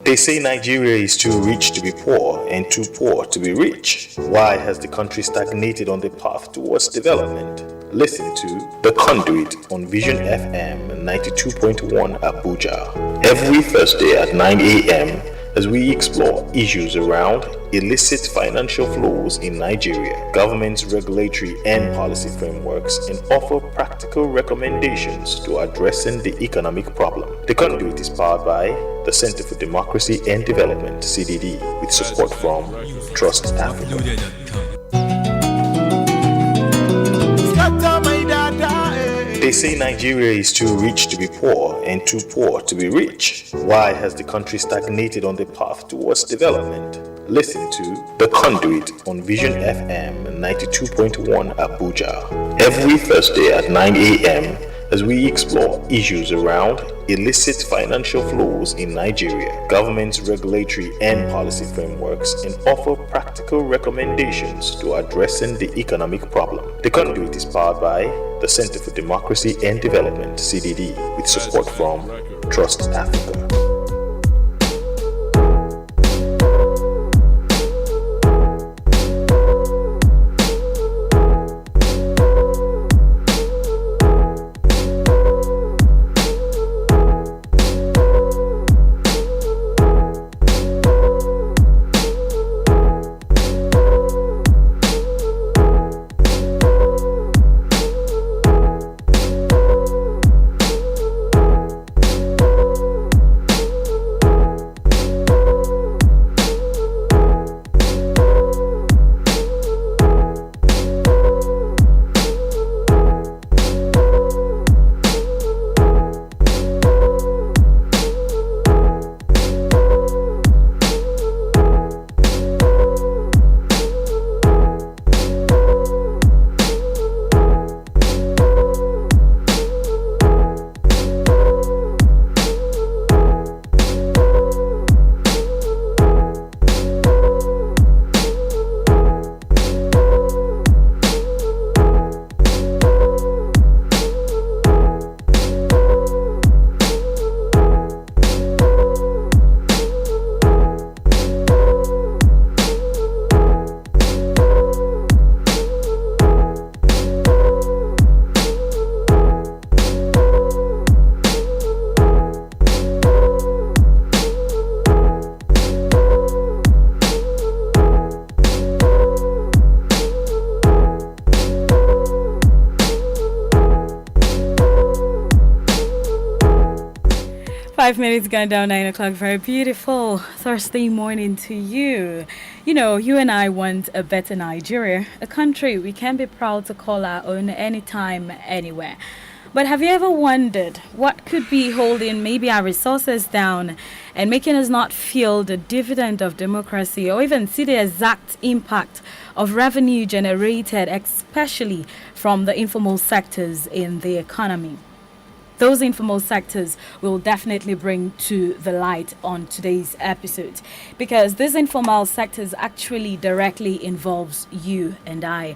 They say Nigeria is too rich to be poor and too poor to be rich. Why has the country stagnated on the path towards development? Listen to The Conduit on Vision FM 92.1 Abuja every Thursday at 9 a.m. as we explore issues around illicit financial flows in Nigeria, government's regulatory and policy frameworks, and offer practical recommendations to addressing the economic problem. The Conduit is powered by the Center for Democracy and Development, CDD, with support from Trust Africa. They say Nigeria is too rich to be poor and too poor to be rich. Why has the country stagnated on the path towards development? Listen to The Conduit on Vision FM 92.1 Abuja every Thursday at 9 a.m. as we explore issues around illicit financial flows in Nigeria, government's regulatory and policy frameworks, and offer practical recommendations to addressing the economic problem. The Conduit is powered by the Center for Democracy and Development, CDD, with support from Trust Africa. 5 minutes gone down 9 o'clock. Very beautiful Thursday morning to you. You know, you and I want a better Nigeria, a country we can be proud to call our own anytime, anywhere. But have you ever wondered what could be holding maybe our resources down and making us not feel the dividend of democracy or even see the exact impact of revenue generated, especially from the informal sectors in the economy? Those informal sectors will definitely bring to the light on today's episode, because these informal sectors actually directly involves you and I.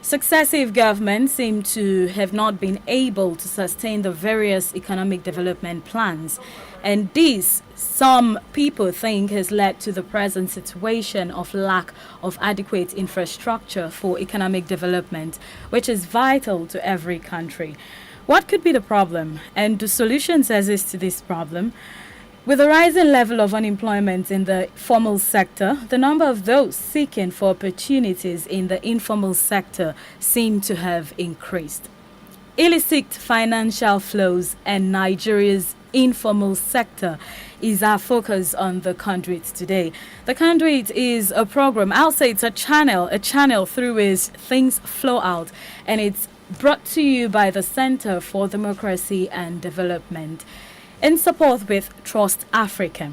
Successive governments seem to have not been able to sustain the various economic development plans, and this, some people think, has led to the present situation of lack of adequate infrastructure for economic development, which is vital to every country. What could be the problem, and do solutions exist to this problem? With the rising level of unemployment in the formal sector, the number of those seeking for opportunities in the informal sector seem to have increased. Illicit financial flows and Nigeria's informal sector is our focus on the Conduit today. The Conduit is a program, I'll say it's a channel through which things flow out, and it's brought to you by the Center for Democracy and Development in support with Trust Africa.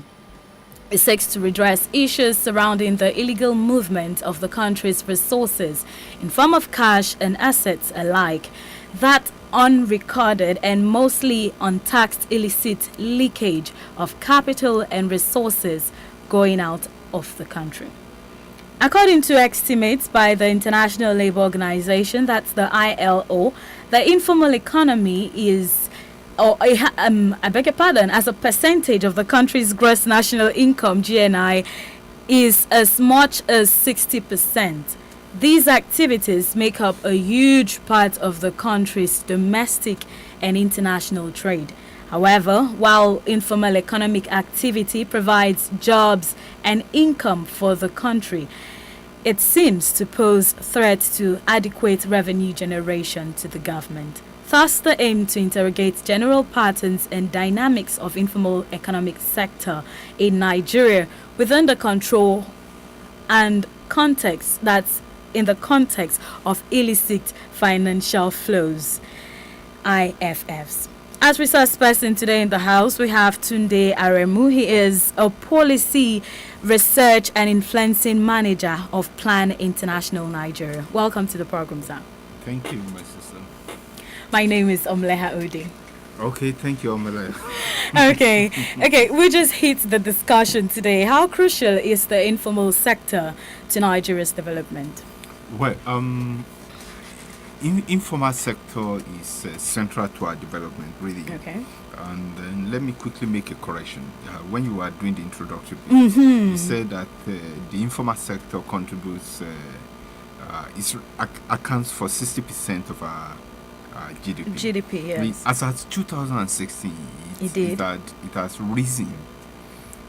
It seeks to redress issues surrounding the illegal movement of the country's resources in form of cash and assets alike, that unrecorded and mostly untaxed illicit leakage of capital and resources going out of the country. According to estimates by the International Labour Organization, that's the ILO, the informal economy is I beg your pardon, as a percentage of the country's gross national income (GNI) is as much as 60%. These activities make up a huge part of the country's domestic and international trade. However, while informal economic activity provides jobs and income for the country, it seems to pose threats to adequate revenue generation to the government. Thus, the aim to interrogate general patterns and dynamics of informal economic sector in Nigeria within the control and context that's in the context of illicit financial flows, IFFs. As resource person today in the house, we have Tunde Aremu. He is a policy research and influencing manager of Plan International Nigeria. Welcome to the program, sir. Thank you, my sister. My name is Omleha Odi. Okay, thank you, Omeleha. Okay, we just hit the discussion today. How crucial is the informal sector to Nigeria's development? Well, informal sector is central to our development, really. Okay. And then let me quickly make a correction. When you were doing the introductory, you said that the informal sector contributes, accounts for 60% of our GDP. GDP, yes. As at 2016, it has risen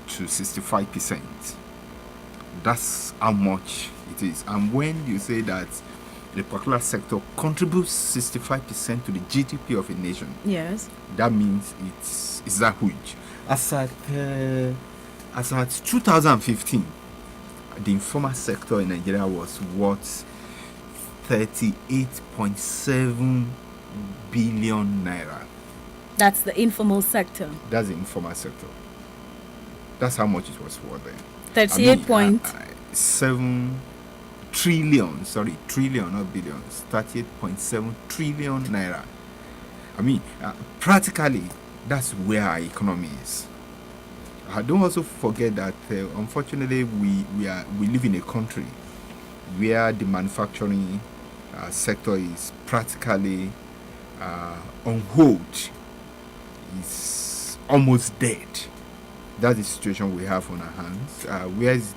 to 65%. That's how much it is. And when you say that the particular sector contributes 65% to the GDP of a nation, Yes. that means it's that huge. As at 2015, the informal sector in Nigeria was worth 38.7 billion naira. That's the informal sector. That's the informal sector. That's how much it was worth then. 38.7 trillion, trillion, not billions, 38.7 trillion naira. I mean, practically, that's where our economy is. Don't also forget that, unfortunately, we live in a country where the manufacturing sector is practically on hold. It's almost dead. That's the situation we have on our hands. Where's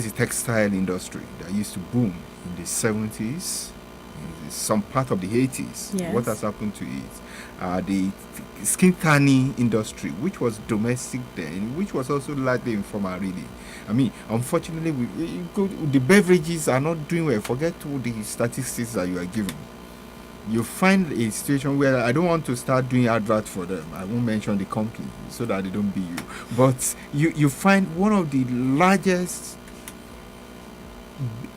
the textile industry that used to boom in the 70s, in some part of the 80s? Yes. What has happened to it? The skin tanning industry, which was domestic then, which was also largely informal, really. I mean, unfortunately, the beverages are not doing well. Forget all the statistics that you are given. You find a situation where I don't want to start doing advert for them. I won't mention the company so that they don't be you. But you find one of the largest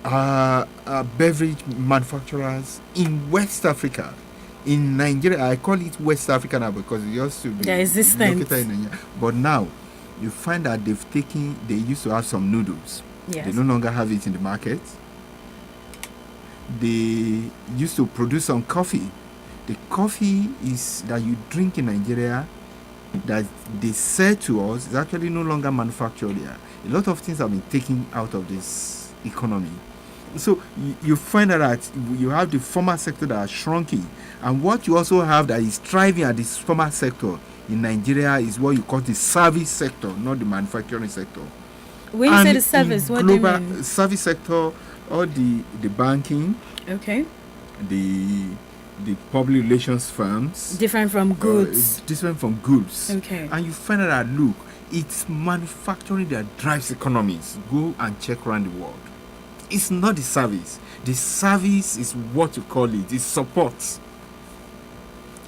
beverage manufacturers in West Africa. In Nigeria, I call it West Africa now because it used to be located in Nigeria. But now, you find that they used to have some noodles. Yes. They no longer have it in the market. They used to produce some coffee. The coffee is that you drink in Nigeria that they sell to us is actually no longer manufactured here. A lot of things have been taken out of this economy. So you find that you have the formal sector that are shrinking, and what you also have that is thriving at this formal sector in Nigeria is what you call the service sector, not the manufacturing sector. When you say the service, what do you mean? Service sector, or the banking, Okay. the public relations firms, Different from goods. different from goods. Okay. And you find out that, look, it's manufacturing that drives economies. Go and check around the world. It's not the service. The service is what you call it. It supports.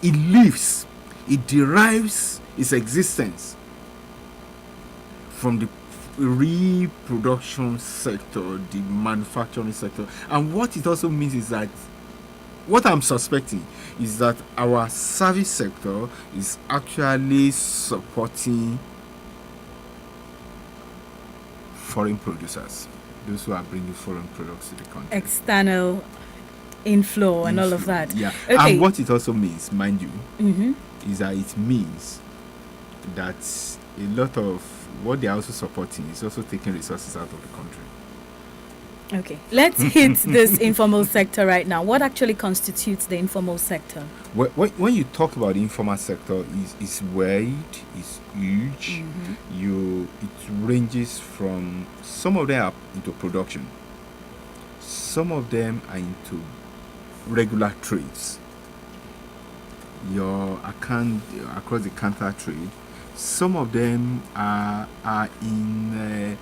It lives. It derives its existence from the reproduction sector, the manufacturing sector. And what it also means is that, what I'm suspecting is that our service sector is actually supporting foreign producers, those who are bringing foreign products to the country. External inflow and all of that. Yeah. Okay. And what it also means, mind you, is that it means that a lot of what they are also supporting is also taking resources out of the country. Okay, let's hit this informal sector right now. What actually constitutes the informal sector? When you talk about the informal sector, it's wide, it's huge. It ranges from, some of them are into production, some of them are into regular trades. Your account across the counter trade. Some of them are in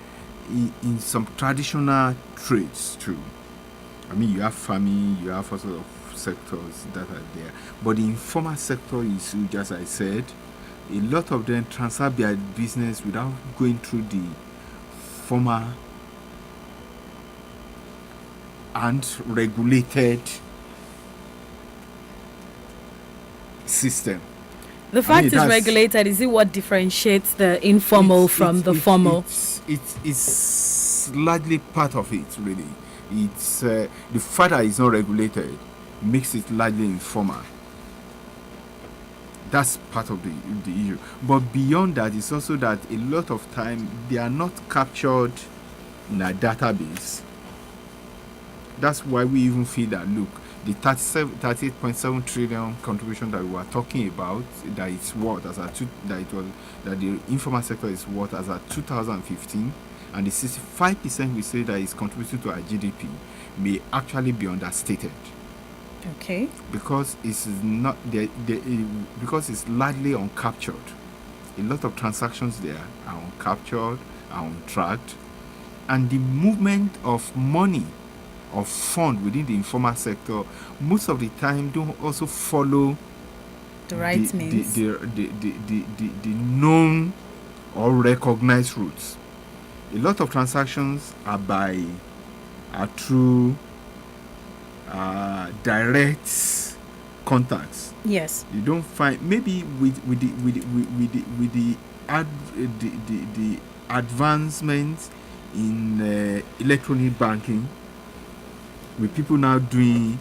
some traditional trades too. I mean, you have farming, you have all sort of sectors that are there. But the informal sector is huge, as I said. A lot of them transfer their business without going through the formal and regulated system. The fact is regulated. Is it what differentiates the informal from the formal? It's largely part of it, really. It's the fact that it's not regulated makes it largely informal. That's part of the issue. But beyond that, it's also that a lot of time they are not captured in a database. That's why we even feel that, look, the 38.7 trillion contribution that we were talking about, that it's worth as that the informal sector is worth as at 2015, and the 65% we say that is contributing to our GDP may actually be understated. Okay. Because it's not because it's largely uncaptured. A lot of transactions there are uncaptured, are untracked, and the movement of money, of fund within the informal sector, most of the time don't also follow the right means, the known or recognized routes. A lot of transactions are through direct contacts. Yes. You don't find, maybe with the advancements in electronic banking, with people now doing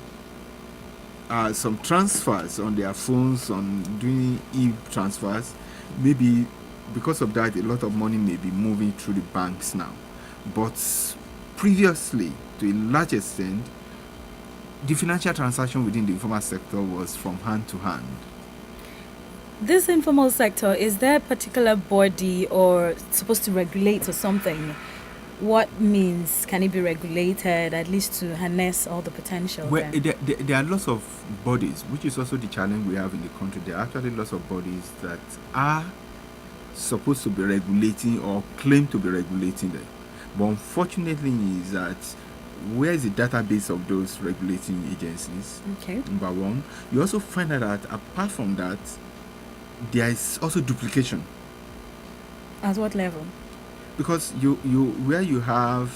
some transfers on their phones, on doing e-transfers, maybe because of that, a lot of money may be moving through the banks now. But previously, to a large extent, the financial transaction within the informal sector was from hand to hand. This informal sector, is there a particular body or supposed to regulate or something? What means can it be regulated, at least to harness all the potential? Well, there are lots of bodies, which is also the challenge we have in the country. There are actually lots of bodies that are supposed to be regulating or claim to be regulating them. But unfortunately is that, where is the database of those regulating agencies? Okay. Number one. You also find out that apart from that, there is also duplication. At what level? Because where you have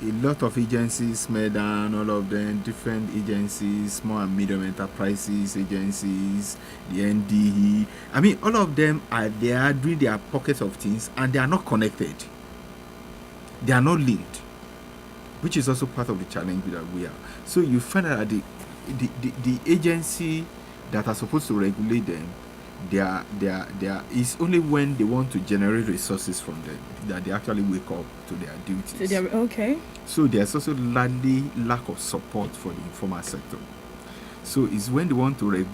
a lot of agencies, MEDAN, all of them, different agencies, small and medium enterprises agencies, the NDE. I mean, all of them are there doing their pockets of things, and they are not connected. They are not linked, which is also part of the challenge that we have. So you find out that the agency that are supposed to regulate them, it's only when they want to generate resources from them that they actually wake up to their duties. Okay. So there's also largely lack of support for the informal sector. So it's when they want to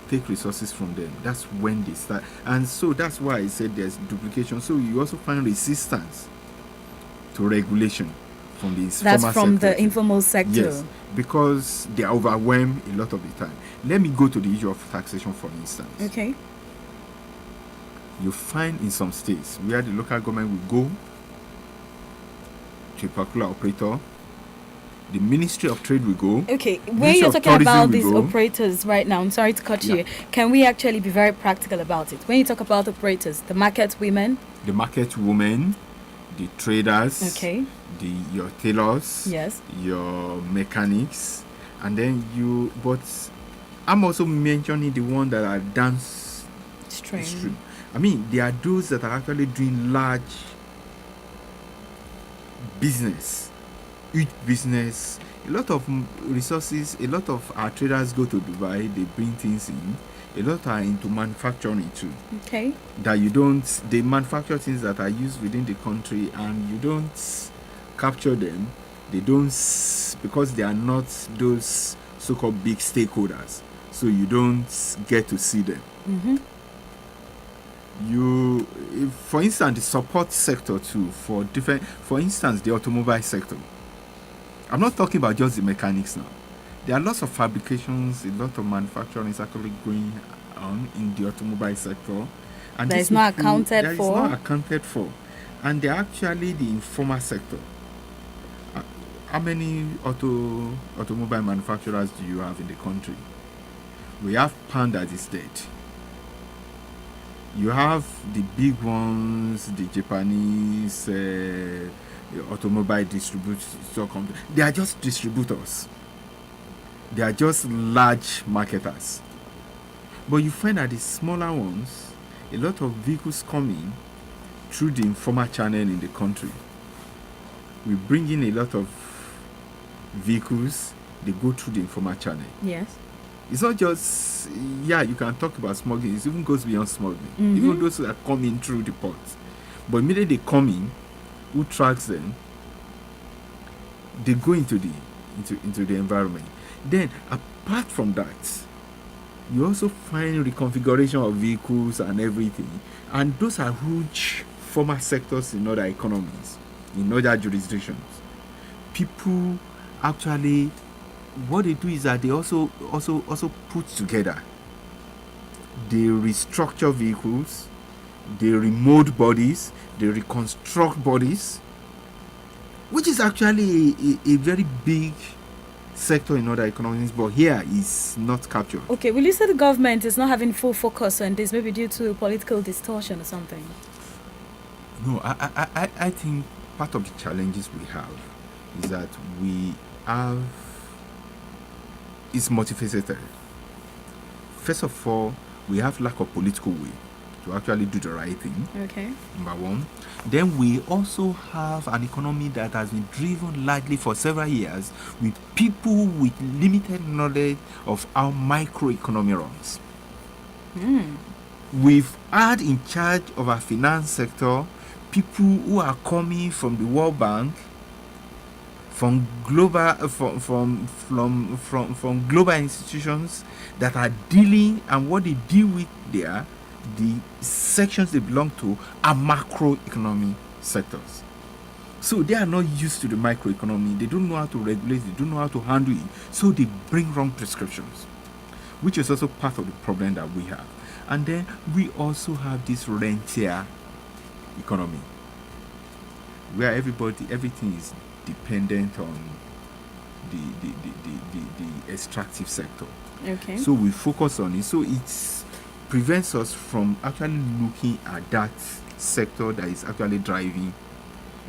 take resources from them, that's when they start. And so that's why I said there's duplication. So you also find resistance to regulation from the informal sector. That's from the informal sector. Yes, because they are overwhelmed a lot of the time. Let me go to the issue of taxation, for instance. Okay. You find in some states where the local government will go to a particular operator, the Ministry of Trade will go. Okay, when you're talking about these operators right now, I'm sorry to cut you. Can we actually be very practical about it? When you talk about operators, the market women, the traders, okay, your tailors, yes, your mechanics, and then but I'm also mentioning the one that are dance stream. I mean, there are those that are actually doing large business, huge business. A lot of resources, a lot of our traders go to Dubai, they bring things in. A lot are into manufacturing too. Okay. That they manufacture things that are used within the country, and you don't capture them. They don't, because they are not those so-called big stakeholders. So you don't get to see them. For instance, the support sector too, for instance, the automobile sector. I'm not talking about just the mechanics now. There are lots of fabrications, a lot of manufacturing is actually going on in the automobile sector. And That is not accounted That is for. not accounted for. And they're actually the informal sector. How many automobile manufacturers do you have in the country? We have Pan that is dead. You have the big ones, the Japanese automobile distributor company. They are just distributors. They are just large marketers. But you find that the smaller ones, a lot of vehicles come in through the informal channel in the country. We bring in a lot of vehicles, they go through the informal channel. Yes. It's not just, you can talk about smuggling. It even goes beyond smuggling. Even those that come in through the port. But immediately they come in, who tracks them? They go into the environment. Then, apart from that, you also find reconfiguration of vehicles and everything. And those are huge formal sectors in other economies, in other jurisdictions. People actually, what they do is that they also put together. They restructure vehicles, they remold bodies, they reconstruct bodies, which is actually a very big sector in other economies, but here is not captured. Okay, will you say the government is not having full focus on this, maybe due to political distortion or something? No, I think part of the challenges we have is that it's multifaceted. First of all, we have lack of political will to actually do the right thing. Okay. Number one. Then we also have an economy that has been driven largely for several years with people with limited knowledge of how microeconomy runs. We've had in charge of our finance sector people who are coming from the World Bank, from global from global institutions that are dealing, and what they deal with there, the sections they belong to are macroeconomic sectors. So they are not used to the microeconomy. They don't know how to regulate. They don't know how to handle it. So they bring wrong prescriptions, which is also part of the problem that we have. And then we also have this rentier economy, where everything is dependent on the extractive sector. Okay. So we focus on it. So it prevents us from actually looking at that sector that is actually driving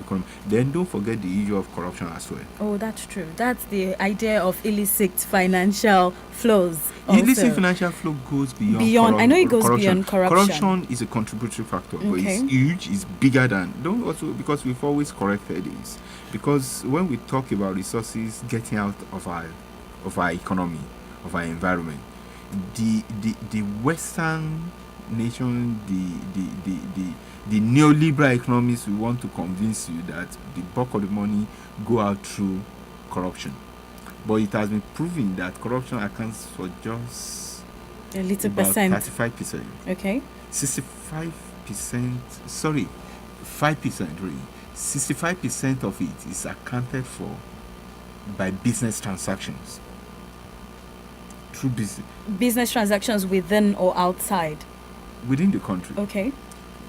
economy. Then don't forget the issue of corruption as well. Oh, that's true. That's the idea of illicit financial flows. Also. Illicit financial flow goes beyond. I know it goes corruption. beyond corruption. Corruption is a contributory factor, but Okay. it's huge. It's bigger than. Don't also, because we've always corrected this. Because when we talk about resources getting out of our economy, of our environment, the Western nation, the neoliberal economists, we want to convince you that the bulk of the money go out through corruption. But it has been proven that corruption accounts for just a little about percent. 35%. Okay. 65%, sorry, 5% really. 65% of it is accounted for by business transactions. Through business transactions within or outside? Within the country. Okay.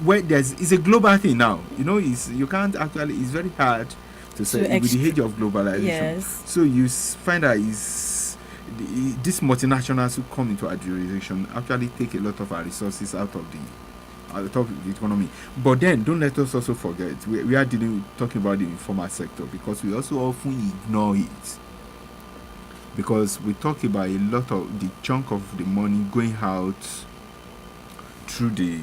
Where it's a global thing now. You can't actually, it's very hard to say with the age of globalization. Yes. So you find that these multinationals who come into our jurisdiction actually take a lot of our resources out of the economy. But then don't let us also forget, we are talking about the informal sector, because we also often ignore it. Because we talk about a lot of the chunk of the money going out through the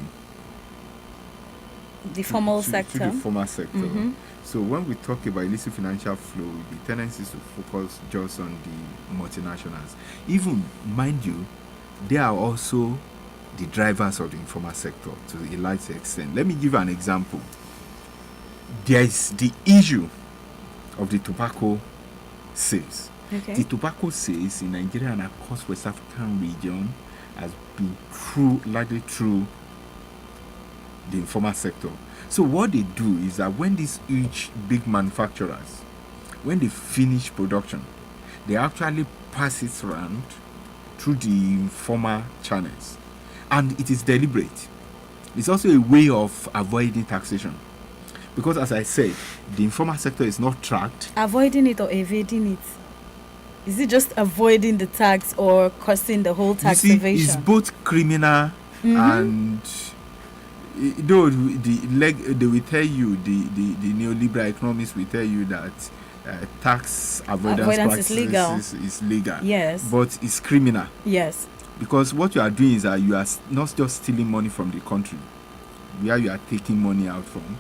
formal sector. Through the formal sector. Mm-hmm. So when we talk about illicit financial flow, the tendency is to focus just on the multinationals. Even, mind you, they are also the drivers of the informal sector to a large extent. Let me give an example. There is the issue of the tobacco sales. Okay. The tobacco sales in Nigeria and across West African region has been largely through the informal sector. So what they do is that when these huge big manufacturers, when they finish production, they actually pass it around through the informal channels, and it is deliberate. It's also a way of avoiding taxation, because as I said, the informal sector is not tracked. Avoiding it or evading it? Is it just avoiding the tax or causing the whole tax evasion? It's both criminal and though they will tell you, the neoliberal economists will tell you that tax avoidance practices is legal. Yes. But it's criminal. Yes. Because what you are doing is that you are not just stealing money from the country, where you are taking money out from.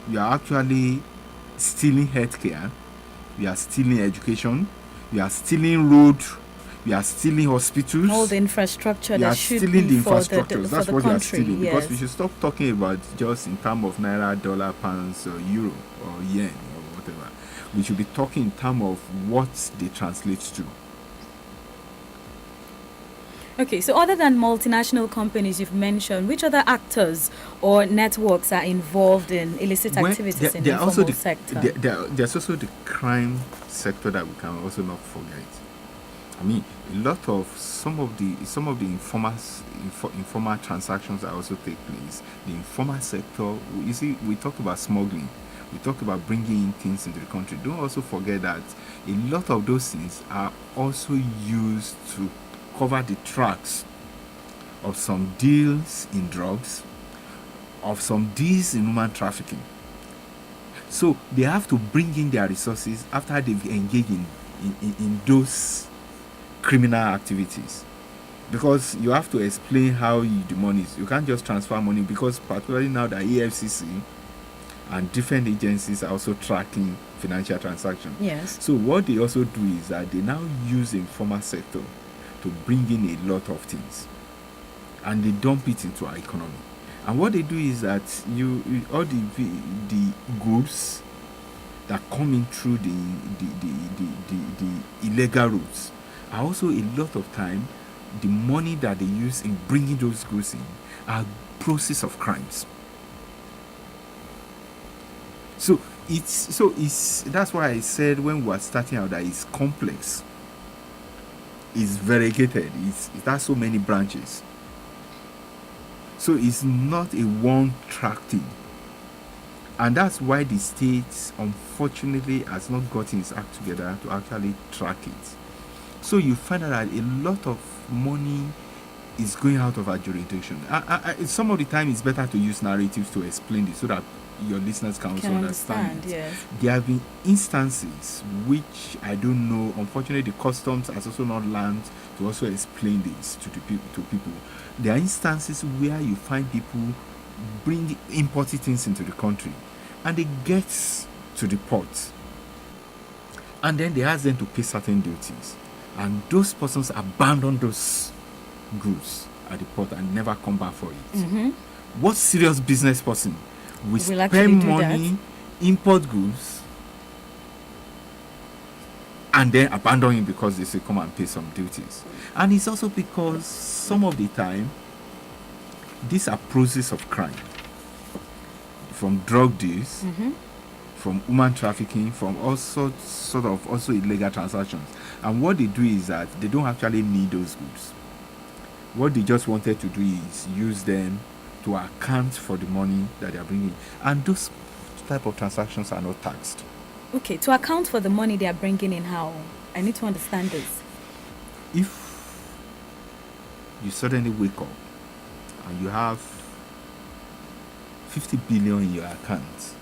You are actually stealing healthcare, you are stealing education, you are stealing road, you are stealing hospitals. All the infrastructure that should stealing be the for infrastructures. That's the what country. you are stealing. Yes. Because we should stop talking about just in terms of naira, dollar, pounds, or euro, or yen, or whatever. We should be talking in terms of what they translate to. Okay, so other than multinational companies you've mentioned, which other actors or networks are involved in illicit activities in the informal sector? There's also the crime sector that we can also not forget. I mean, a lot of some of the informal transactions that also take place. The informal sector, you see, we talk about smuggling, we talk about bringing in things into the country. Don't also forget that a lot of those things are also used to cover the tracks of some deals in drugs, of some deals in human trafficking. So they have to bring in their resources after they've engaged in those criminal activities, because you have to explain how the money is. You can't just transfer money, because particularly now that EFCC and different agencies are also tracking financial transactions. Yes. So what they also do is that they now use the informal sector to bring in a lot of things, and they dump it into our economy. And what they do is that all the goods that come in through the illegal routes are also a lot of time the money that they use in bringing those goods in are process of crimes. So it's that's why I said when we were starting out that it's complex. It's variegated. It has so many branches. So it's not a one-track thing. And that's why the state, unfortunately, has not gotten its act together to actually track it. So you find out that a lot of money is going out of our jurisdiction. Some of the time, it's better to use narratives to explain this so that your listeners can also understand it. Yes. There have been instances which I don't know. Unfortunately, the customs has also not learned to also explain this to people. There are instances where you find people importing things into the country, and they get to the port, and then they ask them to pay certain duties, and those persons abandon those goods at the port and never come back for it. Mm-hmm. What serious business person will actually spend money, import goods, and then abandon it because they say come and pay some duties? And it's also because some of the time these are process of crime, from drug deals, from human trafficking, from all sorts sort of also illegal transactions. And what they do is that they don't actually need those goods. What they just wanted to do is use them to account for the money that they are bringing, and those type of transactions are not taxed. Okay, to account for the money they are bringing in, how? I need to understand this. If you suddenly wake up and you have 50 billion in your account,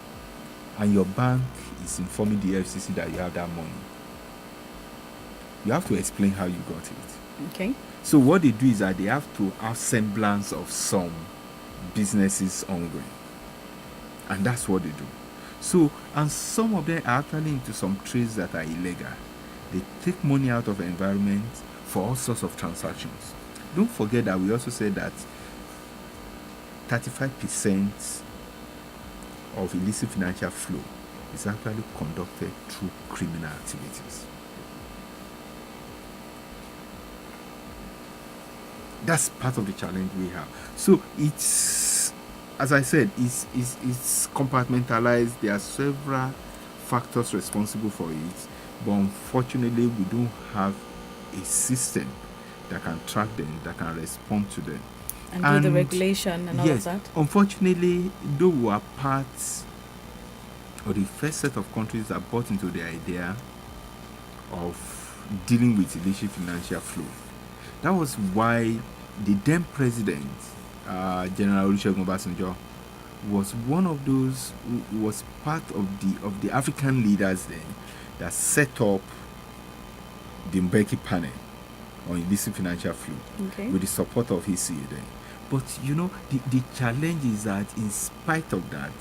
and your bank is informing the FCC that you have that money, you have to explain how you got it. Okay. So what they do is that they have to have semblance of some businesses ongoing, and that's what they do. So, and some of them are actually into some trades that are illegal. They take money out of the environment for all sorts of transactions. don't forget that we also said that 35% of illicit financial flow is actually conducted through criminal activities. That's part of the challenge we have. So it's, as I said, it's compartmentalized. There are several factors responsible for it, but unfortunately we don't have a system that can track them, that can respond to them. And do the regulation and all of that? Unfortunately, though we are part of the first set of countries that bought into the idea of dealing with illicit financial flow. That was why the then president, General Olusegun Obasanjo, was one of those who was part of the African leaders then that set up the Mbeki panel on illicit financial flow, with the support of ECA then. But you know, the challenge is that in spite of that,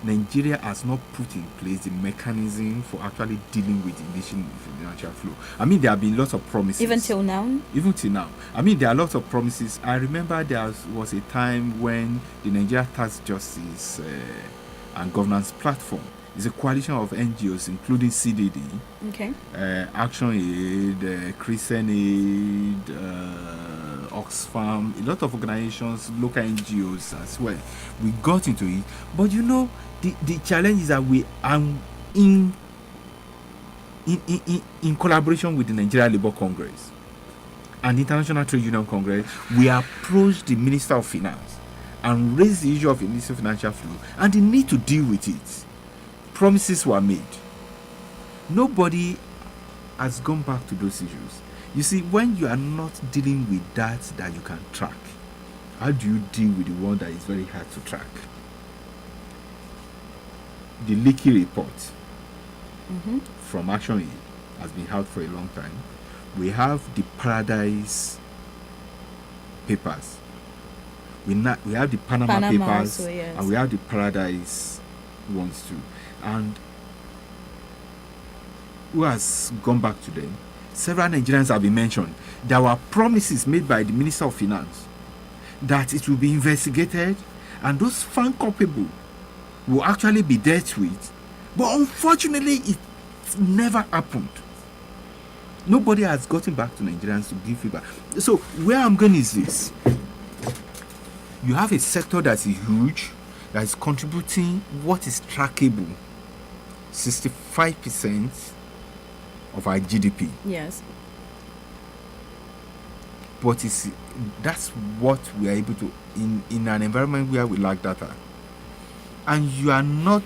Nigeria has not put in place the mechanism for actually dealing with illicit financial flow. I mean, there have been lots of promises. Even till now? Even till now. I mean, there are lots of promises. I remember there was a time when the Nigeria Tax Justice and Governance Platform is a coalition of NGOs, including CDD, Action Aid, Christian Aid, Oxfam, a lot of organizations, local NGOs as well. We got into it. But you know, the challenge is that we are in collaboration with the Nigeria Labour Congress and the International Trade Union Congress, we approached the Minister of Finance and raised the issue of illicit financial flow and the need to deal with it. Promises were made. Nobody has gone back to those issues. You see, when you are not dealing with that you can track, how do you deal with the one that is very hard to track? The leaky report from Action Aid has been out for a long time. We have the Paradise Papers. We have the Panama Papers, also, yes. And we have the Paradise ones too. And who has gone back to them? Several Nigerians have been mentioned. There were promises made by the Minister of Finance that it will be investigated and those found culpable will actually be dealt with. But unfortunately, it never happened. Nobody has gotten back to Nigerians to give feedback. So where I'm going is this. You have a sector that is huge, that is contributing what is trackable, 65% of our GDP. Yes. But that's what we are able to, in an environment where we lack data. And you are not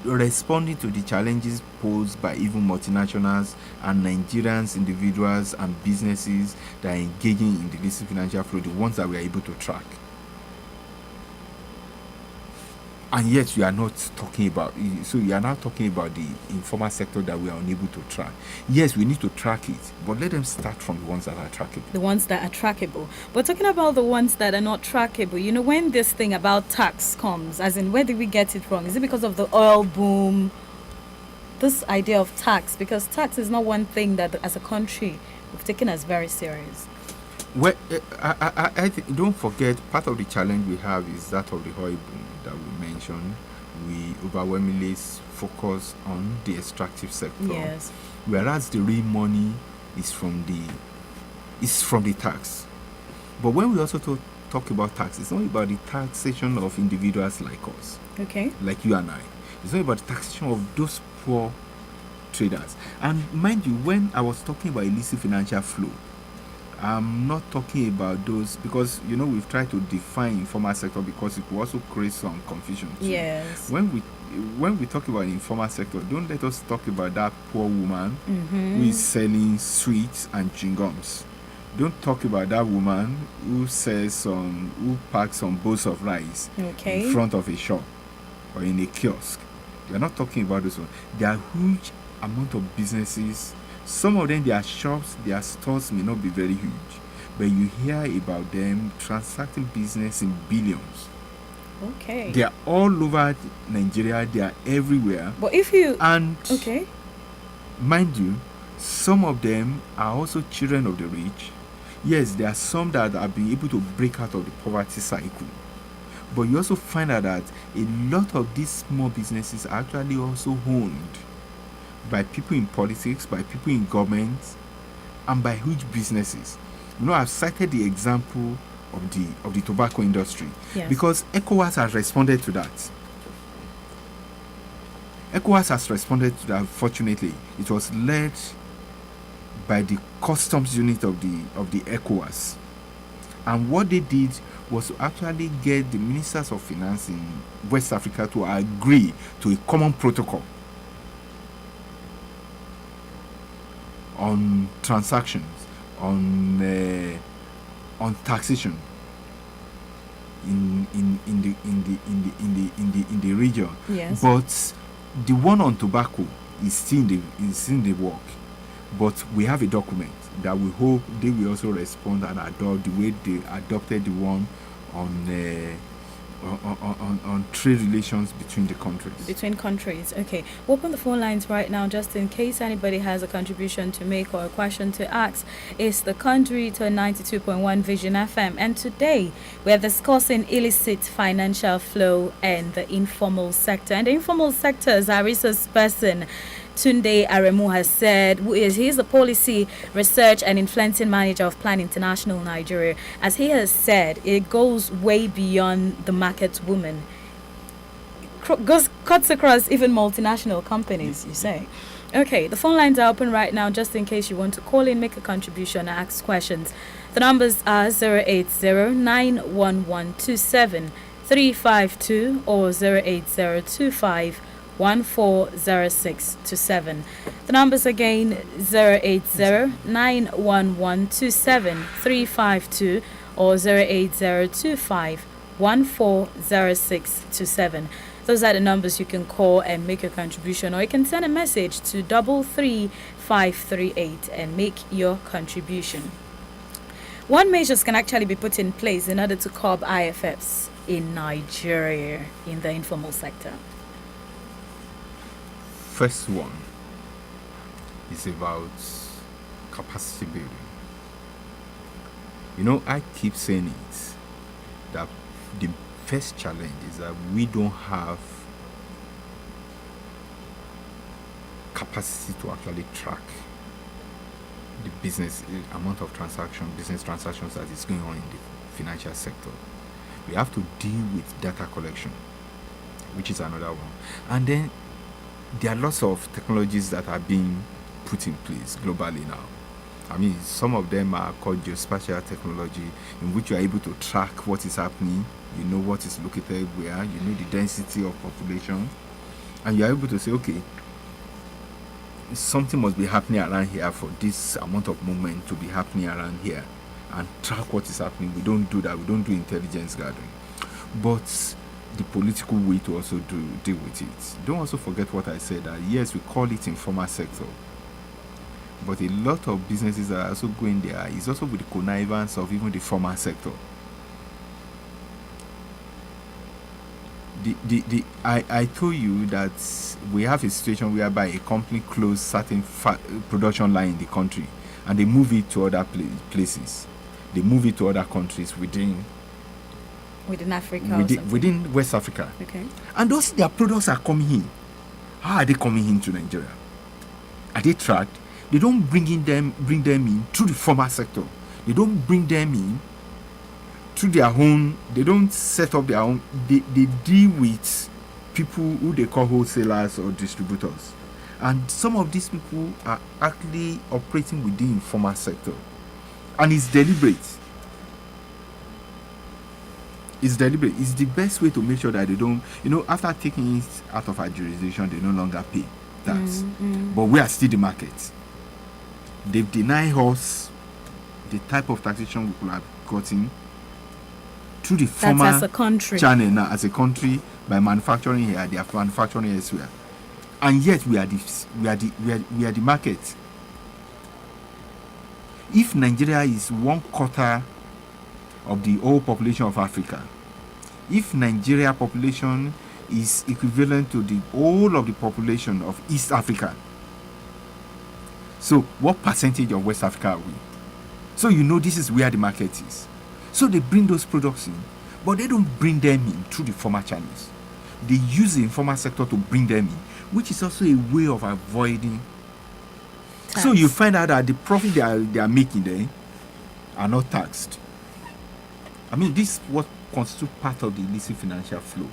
responding to the challenges posed by even multinationals and Nigerians, individuals and businesses that are engaging in the illicit financial flow, the ones that we are able to track. And yet you are not talking about, so you are now talking about the informal sector that we are unable to track. Yes, we need to track it, but let them start from the ones that are trackable. The ones that are trackable. But talking about the ones that are not trackable, you know, when this thing about tax comes, as in, where did we get it from? Is it because of the oil boom? This idea of tax, because tax is not one thing that as a country we've taken as very serious. Well, I think, don't forget, part of the challenge we have is that of the oil boom that we mentioned. We overwhelmingly focus on the extractive sector, yes, whereas the real money is from the tax. But when we also talk about tax, it's not about the taxation of individuals like us, like you and I. It's not about the taxation of those poor traders. And mind you, when I was talking about illicit financial flow, I'm not talking about those, because you know we've tried to define informal sector because it will also create some confusion too. Yes. When we talk about informal sector, don't let us talk about that poor woman who is selling sweets and chewing gums. Don't talk about that woman who packs some bowls of rice in front of a shop or in a kiosk. We're not talking about those ones. There are huge amount of businesses. Some of them, their shops, their stores may not be very huge, but you hear about them transacting business in billions. They are all over Nigeria. They are everywhere. But if you... mind you, some of them are also children of the rich. Yes, there are some that have been able to break out of the poverty cycle. But you also find out that a lot of these small businesses are actually also owned by people in politics, by people in government, and by huge businesses. I've cited the example of the tobacco industry, Yes. because ECOWAS has responded to that. ECOWAS has responded to that. Fortunately, it was led by the customs unit of the ECOWAS, and what they did was to actually get the ministers of finance in West Africa to agree to a common protocol on transactions, on taxation in the region. Yes. But the one on tobacco is still in the work. But we have a document that we hope they will also respond and adopt the way they adopted the one on trade relations between the countries. Between countries. Okay. We'll open the phone lines right now just in case anybody has a contribution to make or a question to ask. It's the Conduit on 92.1 Vision FM. And today we are discussing illicit financial flow and the informal sector. And the informal sector, as our resource person Tunde Aremu has said, he is the policy, research and influencing manager of Plan International Nigeria. As he has said, it goes way beyond the market woman. Cuts across even multinational companies, you say. Okay, the phone lines are open right now just in case you want to call in, make a contribution, ask questions. The numbers are 080-911-27-352 or 08025-140627. The numbers again 080-911-27-352 or 08025-140627. Those are the numbers you can call and make your contribution, or you can send a message to 33538 and make your contribution. What measures can actually be put in place in order to curb IFFs in Nigeria in the informal sector? First one is about capacity building. I keep saying it, that the first challenge is that we don't have capacity to actually track the business amount of business transactions that is going on in the financial sector. We have to deal with data collection, which is another one. And then there are lots of technologies that are being put in place globally now. Some of them are called geospatial technology, in which you are able to track what is happening. You know what is located where, you know the density of population, and you are able to say, okay, something must be happening around here for this amount of movement to be happening around here, and track what is happening. We don't do that. We don't do intelligence gathering. But the political way to also deal with it. Don't also forget what I said, that yes, we call it informal sector, but a lot of businesses are also going there. It's also with the connivance of even the formal sector. I told you that we have a situation whereby a company closed certain production line in the country, and they move it to other places. They move it to other countries within Africa, within West Africa. Okay. And those their products are coming in. How are they coming into Nigeria? Are they tracked? They don't bring them in through the formal sector. They don't bring them in through their own. They don't set up their own. They deal with people who they call wholesalers or distributors. And some of these people are actually operating within the informal sector. And it's deliberate. It's deliberate. It's the best way to make sure that they don't, after taking it out of our jurisdiction, they no longer pay tax. But we are still the market. They've denied us the type of taxation we could have gotten through the former as a country channel now, as a country, by manufacturing here. They are manufacturing elsewhere, and yet we are the market. If Nigeria is 1/4 of the whole population of Africa, if Nigeria population is equivalent to the whole of the population of East Africa, so what percentage of West Africa are we? So you know this is where the market is. So they bring those products in, but they don't bring them in through the formal channels. They use the informal sector to bring them in, which is also a way of avoiding. Tax. So you find out that the profit they are making there are not taxed. I mean, this is what constitutes part of the illicit financial flow.